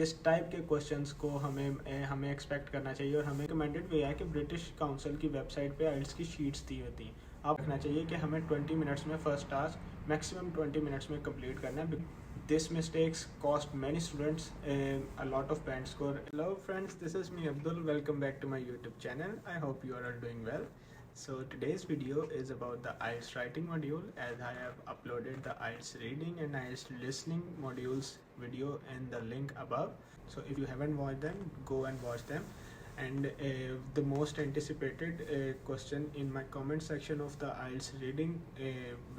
किस टाइप के क्वेश्चंस को हमें एक्सपेक्ट करना चाहिए। और हमें रिकमेंडेड वे है कि ब्रिटिश काउंसिल की वेबसाइट पे आइल्स की शीट्स दी होती हैं। आप रखना चाहिए कि हमें 20 मिनट्स में फर्स्ट टास्क मैक्सिमम 20 मिनट्स में कंप्लीट करना है। This mistakes cost many students a lot of band score. Hello friends, this is me Abdul. Welcome back to my YouTube channel. I hope you are all doing well. So today's video is about the IELTS writing module, as I have uploaded the IELTS reading and IELTS listening modules video in the link above. So if you haven't watched them, go and watch them. And the most anticipated question in my comment section of the IELTS reading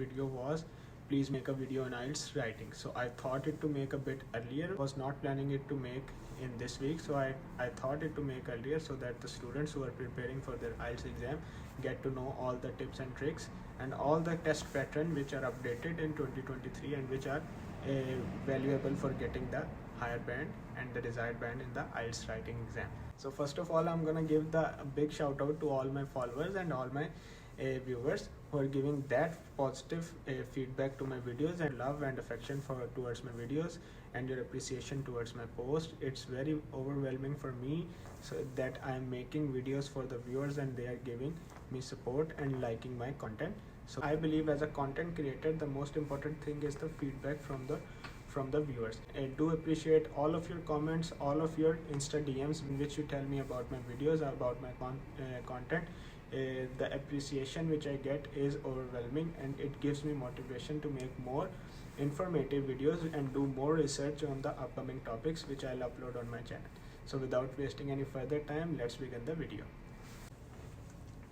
video was, please make a video on IELTS writing. So I thought it to make a bit earlier. I was not planning it to make in this week, so I thought it to make earlier so that the students who are preparing for their IELTS exam get to know all the tips and tricks and all the test pattern which are updated in 2023 and which are valuable for getting the higher band and the desired band in the IELTS writing exam. So first of all, I'm gonna give a big shout out to all my followers and all my viewers who are giving that positive feedback to my videos and love and affection towards my videos and your appreciation towards my post. It's very overwhelming for me, so that I am making videos for the viewers and they are giving me support and liking my content. So I believe as a content creator, the most important thing is the feedback from the viewers. I do appreciate all of your comments, all of your Insta DMs in which you tell me about my videos, about my content. The appreciation which I get is overwhelming and it gives me motivation to make more informative videos and do more research on the upcoming topics which I'll upload on my channel. So without wasting any further time, let's begin the video.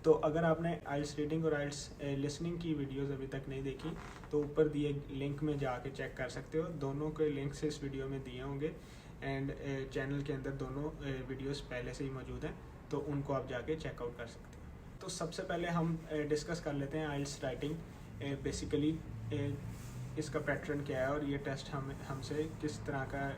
तो अगर आपने आइल्स reading और आइल्स listening की videos अभी तक नहीं देखी तो ऊपर दिए लिंक में जाके चेक कर सकते हो। दोनों के लिंक्स इस वीडियो में दिए होंगे एंड चैनल के अंदर दोनों वीडियोस पहले से ही मौजूद हैं, तो उनको आप जाके चेकआउट कर सकते हो। तो सबसे पहले हम डिस्कस कर लेते हैं आइल्स राइटिंग। बेसिकली इसका पैटर्न क्या है और ये टेस्ट हमसे किस तरह का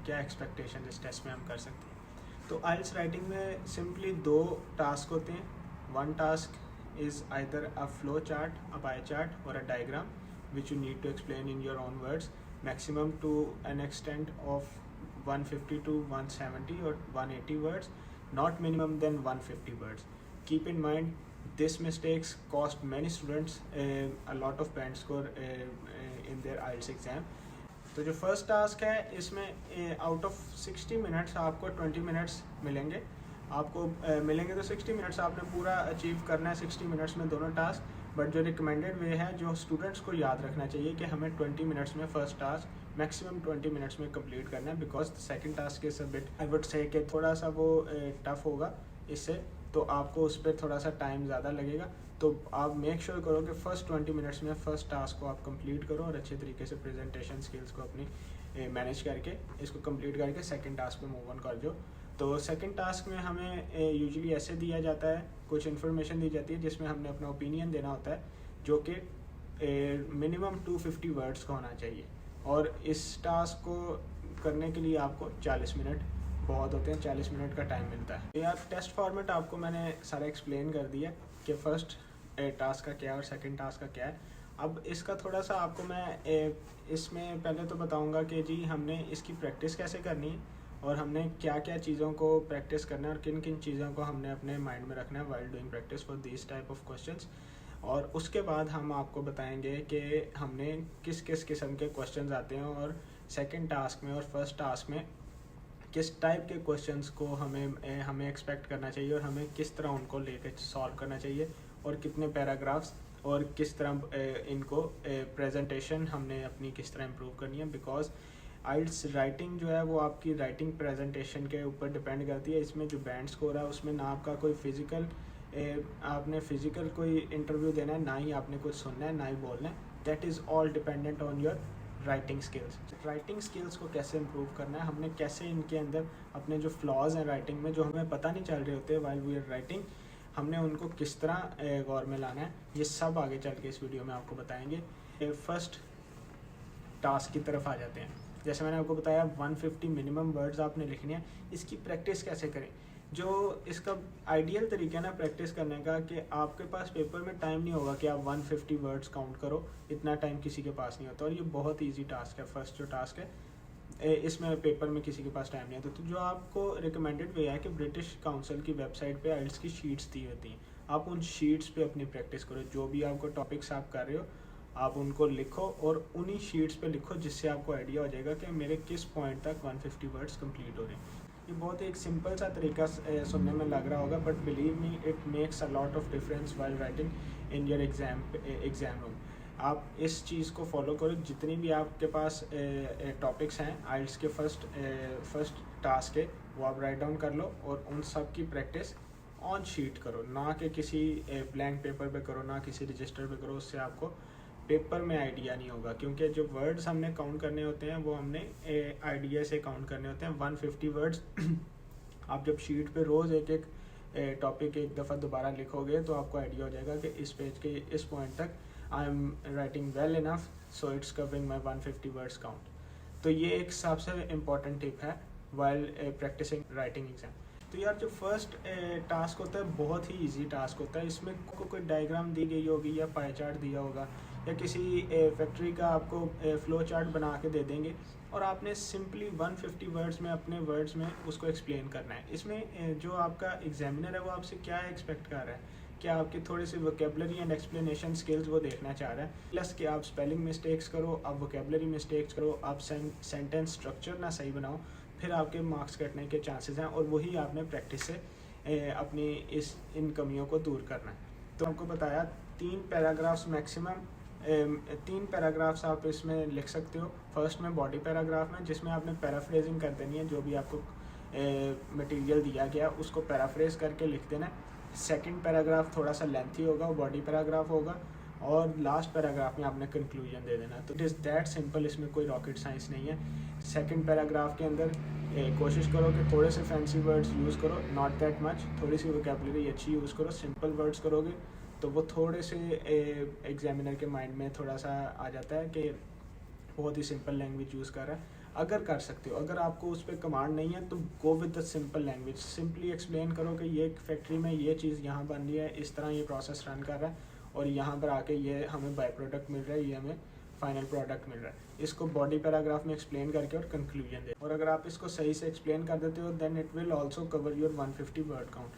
क्या एक्सपेक्टेशन इस टेस्ट में हम कर सकते हैं। तो आइल्स राइटिंग में सिंपली 2 टास्क होते हैं। One task is either a flow chart, a pie chart or a diagram which you need to explain in your own words, maximum to an extent of 150 to 170 or 180 words, not minimum than 150 words. Keep in mind, this mistakes cost many students a lot of band score in their IELTS exam. तो जो first task है इसमें out of 60 minutes आपको 20 minutes मिलेंगे। आपको मिलेंगे तो 60 minutes आपने पूरा अचीव करना है 60 मिनट्स में दोनों टास्क। बट जो रिकमेंडेड वे है, जो स्टूडेंट्स को याद रखना चाहिए कि हमें 20 मिनट्स में फर्स्ट टास्क मैक्सिमम 20 मिनट्स में कंप्लीट करना है, because the second task is a bit I would say कि थोड़ा सा वो टफ होगा इससे, तो आपको उस पर थोड़ा सा टाइम ज़्यादा लगेगा। तो आप मेक श्योर करो कि फर्स्ट 20 मिनट्स में फर्स्ट टास्क को आप कंप्लीट करो और अच्छे तरीके से प्रेजेंटेशन स्किल्स को अपनी मैनेज करके इसको कंप्लीट करके सेकंड टास्क पे मूव ऑन कर जाओ। तो सेकंड टास्क में हमें यूजुअली ऐसे दिया जाता है, कुछ इन्फॉर्मेशन दी जाती है जिसमें हमने अपना ओपिनियन देना होता है, जो कि मिनिमम 250 वर्ड्स का होना चाहिए। और इस टास्क को करने के लिए आपको 40 मिनट बहुत होते हैं, 40 मिनट का टाइम मिलता है। यार टेस्ट फॉर्मेट आपको मैंने सारा एक्सप्लेन कर दिया कि फर्स्ट टास्क का क्या है और सेकंड टास्क का क्या है। अब इसका थोड़ा सा आपको मैं इसमें पहले तो बताऊंगा कि जी हमने इसकी प्रैक्टिस कैसे करनी है और हमने क्या क्या चीज़ों को प्रैक्टिस करना है और किन किन चीज़ों को हमने अपने माइंड में रखना है while doing practice for this type of questions. और उसके बाद हम आपको बताएंगे कि हमने किस किस किस्म के क्वेश्चंस आते हैं और सेकंड टास्क में और फर्स्ट टास्क में किस टाइप के क्वेश्चंस को हमें एक्सपेक्ट करना चाहिए और हमें किस तरह उनको लेकर सॉल्व करना चाहिए और कितने पैराग्राफ्स और किस तरह इनको प्रेजेंटेशन हमने अपनी किस तरह इम्प्रूव करनी है। बिकॉज आइल्स राइटिंग जो है वो आपकी राइटिंग प्रेजेंटेशन के ऊपर डिपेंड करती है। इसमें जो बैंड स्कोर है उसमें ना आपका कोई फिजिकल आपने फिजिकल कोई इंटरव्यू देना है, ना ही आपने कुछ सुनना है, ना ही बोलना है। That is all dependent on your writing skills. Writing skills को कैसे इम्प्रूव करना है, हमने कैसे इनके अंदर अपने जो फ्लॉज हैं राइटिंग में जो हमें पता नहीं चल रहे होते वाइल वी आर राइटिंग, हमने उनको किस तरह गौर में लाना है, ये सब आगे चल के इस वीडियो में आपको बताएंगे। फर्स्ट टास्क की तरफ आ जाते हैं। जैसे मैंने आपको बताया 150 मिनिमम वर्ड्स आपने लिखने हैं। इसकी प्रैक्टिस कैसे करें? जो इसका आइडियल तरीका है ना प्रैक्टिस करने का, कि आपके पास पेपर में टाइम नहीं होगा कि आप 150 वर्ड्स काउंट करो, इतना टाइम किसी के पास नहीं होता और ये बहुत ईजी टास्क है। फर्स्ट जो टास्क है इसमें पेपर में किसी के पास टाइम नहीं है तो जो आपको रिकमेंडेड वे है कि ब्रिटिश काउंसिल की वेबसाइट पे आइल्स की शीट्स दी होती हैं, आप उन शीट्स पे अपनी प्रैक्टिस करो। जो भी आपको टॉपिक्स आप कर रहे हो आप उनको लिखो और उन्हीं शीट्स पे लिखो, जिससे आपको आइडिया हो जाएगा कि मेरे किस पॉइंट तक 150 वर्ड्स कंप्लीट हो रहे हैं। ये बहुत एक सिंपल सा तरीका सुनने में लग रहा होगा, but believe me it makes a lot of difference while writing in your exam room. आप इस चीज़ को फॉलो करो। जितनी भी आपके पास टॉपिक्स हैं आइल्स के फर्स्ट टास्क के, वो आप राइट डाउन कर लो और उन सब की प्रैक्टिस ऑन शीट करो, ना कि किसी ब्लैंक पेपर पे करो, ना किसी रजिस्टर पे करो। उससे आपको पेपर में आइडिया नहीं होगा, क्योंकि जो वर्ड्स हमने काउंट करने होते हैं वो हमने आइडिया से काउंट करने होते हैं 150 वर्ड्स। आप जब शीट पे रोज़ एक एक टॉपिक एक दफ़ा दोबारा लिखोगे तो आपको आइडिया हो जाएगा कि इस पेज के इस पॉइंट तक I am writing well enough, so it's covering my 150 words count. तो ये एक सबसे इम्पॉर्टेंट टिप है वाइल प्रैक्टिसिंग राइटिंग एग्जाम। तो यार जो फर्स्ट टास्क होता है बहुत ही इजी टास्क होता है। इसमें कोई डायग्राम दी गई होगी या पाई चार्ट दिया होगा या किसी फैक्ट्री का आपको फ्लो चार्ट बना के दे देंगे और आपने सिंपली 150 वर्ड्स में अपने वर्ड्स में उसको एक्सप्लेन करना है। इसमें जो आपका एग्जामिनर है वो आपसे क्या एक्सपेक्ट कर रहा है, क्या आपकी थोड़ी सी वोकेबलरी एंड एक्सप्लेनेशन स्किल्स वो देखना चाह रहा है, प्लस कि आप स्पेलिंग मिस्टेक्स करो, आप वोकेबलरी मिस्टेक्स करो, आप सेंटेंस स्ट्रक्चर ना सही बनाओ, फिर आपके मार्क्स कटने के चांसेस हैं। और वही आपने प्रैक्टिस से अपनी इन कमियों को दूर करना है। तो आपको बताया 3 पैराग्राफ्स मैक्सिमम, 3 पैराग्राफ्स आप इसमें लिख सकते हो। फर्स्ट में बॉडी पैराग्राफ में, जिसमें आपने पैराफ्रेजिंग कर देनी है, जो भी आपको मटेरियल दिया गया उसको पैराफ्रेज करके लिख देना है। सेकंड पैराग्राफ थोड़ा सा लेंथी होगा, वो बॉडी पैराग्राफ होगा, और लास्ट पैराग्राफ में आपने कंक्लूजन दे देना। तो इट इज़ दैट सिंपल, इसमें कोई रॉकेट साइंस नहीं है। सेकंड पैराग्राफ के अंदर कोशिश करो कि थोड़े से फैंसी वर्ड्स यूज़ करो, नॉट दैट मच, थोड़ी सी वोकेबलरी अच्छी यूज़ करो। सिंपल वर्ड्स करोगे तो वो थोड़े से एग्जामिनर के माइंड में थोड़ा सा आ जाता है कि बहुत ही सिंपल लैंग्वेज यूज़ कर रहा है। अगर कर सकते हो, अगर आपको उस पर कमांड नहीं है तो go with the simple language. Simply explain करो कि ये फैक्ट्री में ये चीज़ यहाँ बन रही है, इस तरह ये प्रोसेस रन कर रहा है और यहाँ पर आके ये हमें बाय प्रोडक्ट मिल रहा है, ये हमें फाइनल प्रोडक्ट मिल रहा है। इसको बॉडी पैराग्राफ में एक्सप्लेन करके और कंक्लूजन दे। और अगर आप इसको सही से एक्सप्लेन कर देते हो then it will also cover your 150 word count.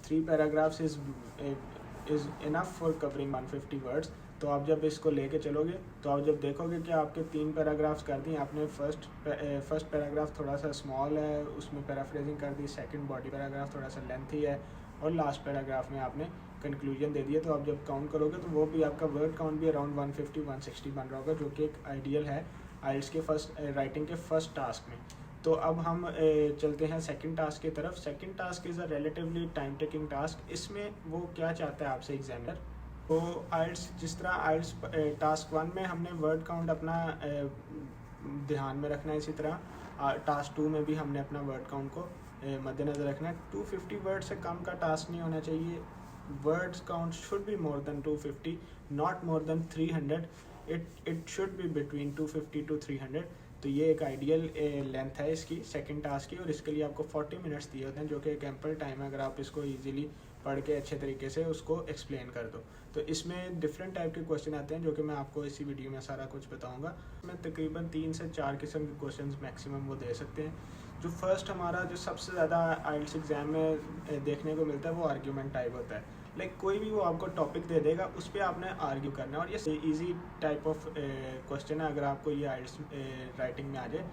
3 paragraphs is enough for covering 150 words. तो आप जब इसको लेके चलोगे तो आप जब देखोगे कि आपके 3 पैराग्राफ्स कर दिए आपने, फर्स्ट पैराग्राफ थोड़ा सा स्मॉल है, उसमें पैराफ्रेजिंग कर दी, सेकंड बॉडी पैराग्राफ थोड़ा सा लेंथी है, और लास्ट पैराग्राफ में आपने कंक्लूजन दे दिया। तो आप जब काउंट करोगे तो वो भी आपका वर्ड काउंट भी अराउंड 150-160 बन रहा होगा, जो कि एक आइडियल है आइल्स के फर्स्ट राइटिंग के फर्स्ट टास्क में। तो अब हम चलते हैं सेकंड टास्क की तरफ। Second task is a relatively time taking task. इसमें वो क्या चाहता है आपसे एग्जामिनर, तो आइल्स जिस तरह आइल्स टास्क 1 में हमने वर्ड काउंट अपना ध्यान में रखना है, इसी तरह टास्क 2 में भी हमने अपना वर्ड काउंट को मद्देनज़र रखना है। 250 वर्ड से कम का टास्क नहीं होना चाहिए। Words count should be more than 250, not more than 300। It should be between 250 to 300। तो ये एक आइडियल लेंथ है इसकी सेकंड टास्क की, और इसके लिए आपको 40 मिनट्स दिए होते हैं, जो कि एक एम्पल टाइम है अगर आप इसको ईजिली पढ़ के अच्छे तरीके से उसको एक्सप्लेन कर दो। तो इसमें डिफरेंट टाइप के क्वेश्चन आते हैं, जो कि मैं आपको इसी वीडियो में सारा कुछ बताऊंगा। मैं तकरीबन 3 से 4 किस्म के क्वेश्चन मैक्सिमम वो दे सकते हैं। जो फर्स्ट हमारा जो सबसे ज़्यादा आइल्स एग्जाम में देखने को मिलता है वो आर्ग्यूमेंट टाइप होता है। लाइक कोई भी वो आपको टॉपिक दे देगा, उस पर आपने आर्ग्यू करना है, और ये ईजी टाइप ऑफ क्वेश्चन है। अगर आपको ये आइल्स राइटिंग में आ जाए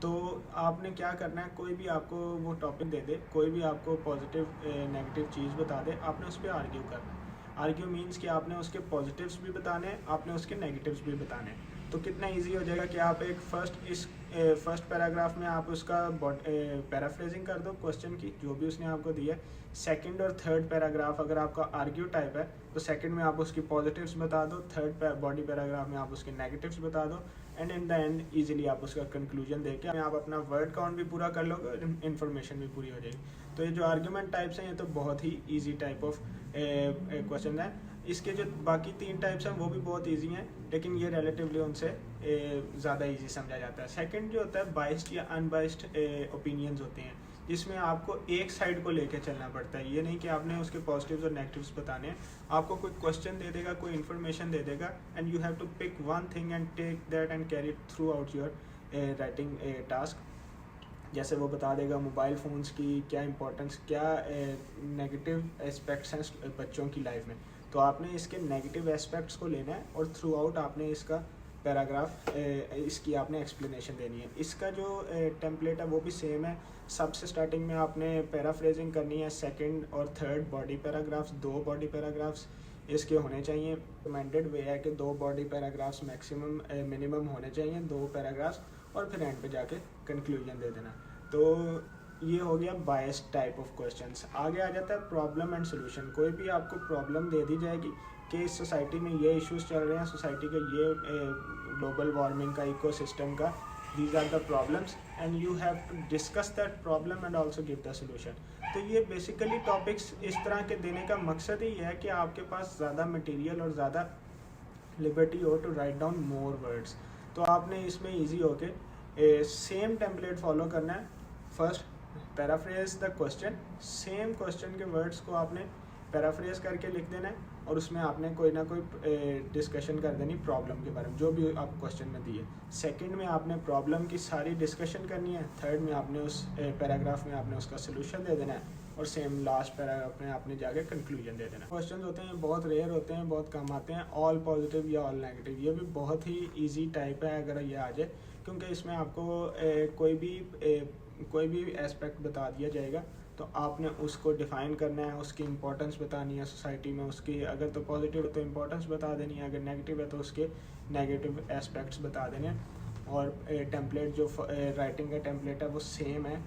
तो आपने क्या करना है, कोई भी आपको वो टॉपिक दे दे, कोई भी आपको पॉजिटिव नेगेटिव चीज़ बता दे, आपने उस पर आर्ग्यू करना है। आर्ग्यू मीन्स कि आपने उसके पॉजिटिव्स भी बताने हैं, आपने उसके नेगेटिव्स भी बताने हैं। तो कितना इजी हो जाएगा कि आप एक फर्स्ट पैराग्राफ में आप उसका पैराफ्रेजिंग कर दो क्वेश्चन की, जो भी उसने आपको दिया है। सेकंड और थर्ड पैराग्राफ अगर आपका आर्ग्यू टाइप है तो सेकंड में आप उसकी पॉजिटिव्स बता दो, थर्ड बॉडी पैराग्राफ में आप उसके नेगेटिव्स बता दो, and in the end easily आप उसका कंक्लूजन देके आप अपना वर्ड काउंट भी पूरा कर लोगे और इन्फॉर्मेशन भी पूरी हो जाएगी। तो ये जो आर्ग्यूमेंट टाइप्स हैं ये तो बहुत ही ईजी टाइप ऑफ क्वेश्चन है। इसके जो बाकी 3 टाइप्स हैं वो भी बहुत इजी हैं, लेकिन ये रिलेटिवली उनसे ज़्यादा इजी समझा जाता है। सेकंड जो होता है बाइस्ड या अनबाइस्ड ओपिनियंस होते हैं, जिसमें आपको एक साइड को लेके चलना पड़ता है। ये नहीं कि आपने उसके पॉजिटिव्स और नेगेटिव्स बताने हैं। आपको कोई क्वेश्चन दे देगा, कोई इन्फॉर्मेशन दे देगा, and you have to pick one thing and take that and carry it throughout your writing task. जैसे वो बता देगा मोबाइल फ़ोन्स की क्या इंपॉर्टेंस, क्या नेगेटिव एस्पेक्ट्स हैं बच्चों की लाइफ में। तो आपने इसके नेगेटिव एस्पेक्ट्स को लेना है और थ्रू आउट आपने इसका पैराग्राफ इसकी आपने एक्सप्लेनेशन देनी है। इसका जो टेम्पलेट है वो भी सेम है। सबसे स्टार्टिंग में आपने पैराफ्रेजिंग करनी है, सेकंड और third body paragraphs, 2 body paragraphs इसके होने चाहिए। रिकमेंडेड वे है कि 2 बॉडी पैराग्राफ्स मैक्सिमम मिनिमम होने चाहिए, 2 पैराग्राफ्स, और फिर एंड पे जाके कंक्लूजन दे देना। तो ये हो गया बायस्ड टाइप ऑफ क्वेश्चंस। आगे आ जाता है प्रॉब्लम एंड सोल्यूशन। कोई भी आपको प्रॉब्लम दे दी जाएगी कि इस सोसाइटी में ये इश्यूज चल रहे हैं, सोसाइटी के ये ग्लोबल वार्मिंग का, इकोसिस्टम का, these are the problems and you have to discuss that problem and also give the solution. तो ये बेसिकली टॉपिक्स इस तरह के देने का मकसद ही है कि आपके पास ज़्यादा मटेरियल और ज़्यादा लिबर्टी हो to write down more words. तो आपने इसमें ईजी होके सेम टेम्पलेट फॉलो करना है। First paraphrase the question, same question के वर्ड्स को आपने पैराफ्रेज करके लिख देना है और उसमें आपने कोई ना कोई डिस्कशन कर देनी प्रॉब्लम के बारे में, जो भी आप क्वेश्चन में दिए। सेकंड में आपने प्रॉब्लम की सारी डिस्कशन करनी है। थर्ड में आपने उस पैराग्राफ में आपने उसका सोल्यूशन दे देना है और सेम लास्ट पैराग्राफ में आपने जाके कंक्लूजन दे देना। क्वेश्चन होते हैं बहुत रेयर होते हैं, बहुत कम आते हैं, ऑल पॉजिटिव या ऑल नेगेटिव। ये भी बहुत ही ईजी टाइप है अगर ये आ जाए, क्योंकि इसमें आपको कोई भी एस्पेक्ट बता दिया जाएगा तो आपने उसको डिफ़ाइन करना है, उसकी इंपॉर्टेंस बतानी है सोसाइटी में, उसकी अगर तो पॉजिटिव है तो इंपॉर्टेंस बता देनी है, अगर नेगेटिव है तो उसके नेगेटिव एस्पेक्ट्स बता देने हैं। और टेम्पलेट जो राइटिंग का टेम्पलेट है वो सेम है।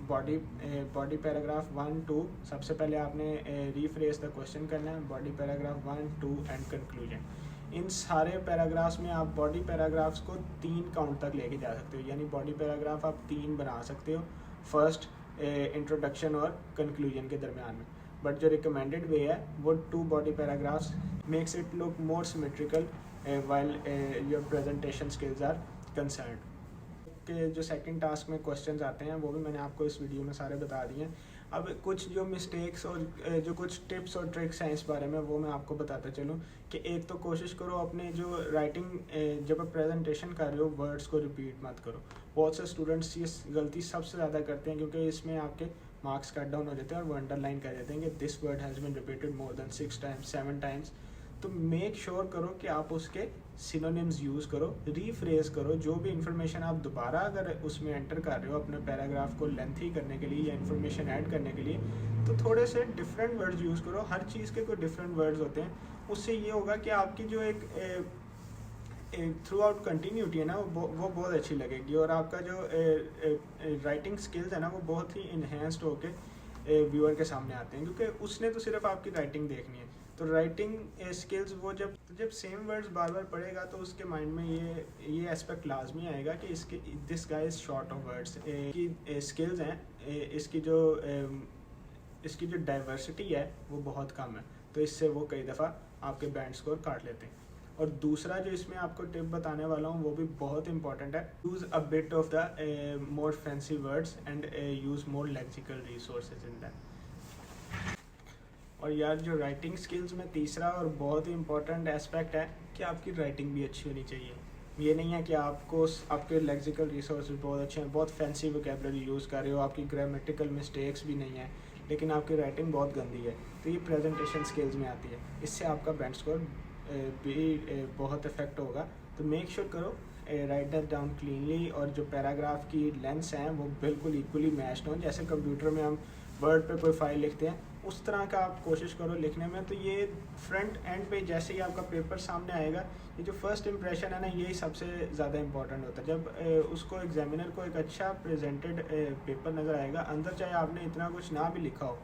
बॉडी पैराग्राफ 1, 2, सबसे पहले आपने रीफ्रेज द क्वेश्चन करना है, बॉडी पैराग्राफ 1, 2 एंड कंक्लूजन। इन सारे पैराग्राफ्स में आप बॉडी पैराग्राफ्स को 3 काउंट तक लेके जा सकते हो, यानी बॉडी पैराग्राफ आप 3 बना सकते हो, फर्स्ट इंट्रोडक्शन और कंक्लूजन के दरमियान में। बट जो रिकमेंडेड वे है वो 2 body paragraphs makes it look more symmetrical while your presentation skills are concerned. के जो सेकंड टास्क में क्वेश्चंस आते हैं वो भी मैंने आपको इस वीडियो में सारे बता दिए हैं। अब कुछ जो मिस्टेक्स और जो कुछ टिप्स और ट्रिक्स हैं इस बारे में वो मैं आपको बताता चलूँ कि एक तो कोशिश करो अपने जो राइटिंग जब आप प्रेजेंटेशन कर रहे हो वर्ड्स को रिपीट मत करो। बहुत से स्टूडेंट्स ये गलती सबसे ज़्यादा करते हैं क्योंकि इसमें आपके मार्क्स कट डाउन हो जाते हैं और वो अंडरलाइन कर देते हैं कि this word has been repeated more than 6 times 7 times. तो मेक श्योर करो कि आप उसके सिनोनिम्स यूज़ करो, रीफ्रेज करो। जो भी इंफॉर्मेशन आप दोबारा अगर उसमें एंटर कर रहे हो अपने पैराग्राफ को लेंथी करने के लिए या इन्फॉर्मेशन ऐड करने के लिए, तो थोड़े से डिफरेंट वर्ड्स यूज़ करो। हर चीज़ के कोई डिफरेंट वर्ड्स होते हैं। उससे ये होगा कि आपकी जो एक थ्रू आउट कंटिन्यूटी है ना वो बहुत अच्छी लगेगी और आपका जो राइटिंग स्किल्स है ना वो बहुत ही इन्हेंस्ड होके व्यूअर के सामने आते हैं, क्योंकि उसने तो सिर्फ आपकी राइटिंग देखनी है। तो राइटिंग स्किल्स वो जब सेम वर्ड्स बार बार पढ़ेगा तो उसके माइंड में ये एस्पेक्ट लाजमी आएगा कि इसके this guy is short of words की स्किल्स हैं, इसकी जो डाइवर्सिटी है वो बहुत कम है। तो इससे वो कई दफ़ा आपके बैंड स्कोर काट लेते हैं। और दूसरा जो इसमें आपको टिप बताने वाला हूँ वो भी बहुत इंपॉर्टेंट है। Use a bit of the more fancy words and use more lexical resources in that. और यार जो राइटिंग स्किल्स में तीसरा और बहुत ही इंपॉर्टेंट एस्पेक्ट है कि आपकी राइटिंग भी अच्छी होनी चाहिए। ये नहीं है कि आपके लेक्सिकल रिसोर्सेज बहुत अच्छे हैं, बहुत फैंसी वोकैबुलरी यूज़ कर रहे हो, आपकी ग्रामेटिकल मिस्टेक्स भी नहीं है, लेकिन आपकी राइटिंग बहुत गंदी है, तो ये प्रेजेंटेशन स्किल्स में आती है। इससे आपका बैंड स्कोर भी बहुत इफेक्ट होगा। तो मेक श्योर करो राइट दैट डाउन क्लीनली और जो पैराग्राफ की लेंथ्स हैं वो बिल्कुल इक्वली मैच्ड हों। जैसे कंप्यूटर में हम वर्ड पे कोई फाइल लिखते हैं उस तरह का आप कोशिश करो लिखने में। तो ये फ्रंट एंड पे जैसे ही आपका पेपर सामने आएगा, ये जो फर्स्ट इंप्रेशन है ना यही सबसे ज़्यादा इंपॉर्टेंट होता है। जब उसको एग्जामिनर को एक अच्छा प्रेजेंटेड पेपर नज़र आएगा, अंदर चाहे आपने इतना कुछ ना भी लिखा हो,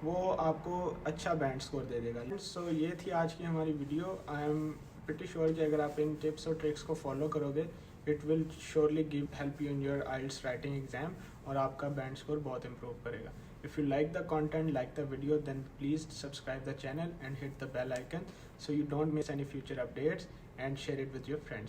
वो आपको अच्छा बैंड स्कोर दे देगा। सो ये थी आज की हमारी video. I am pretty sure कि अगर आप इन टिप्स और ट्रिक्स को फॉलो करोगे it will surely help you in your IELTS writing exam और आपका बैंड स्कोर बहुत इंप्रूव करेगा। If you like the content, like the video, then please subscribe the channel and hit the bell icon so you don't miss any future updates, and share it with your friends.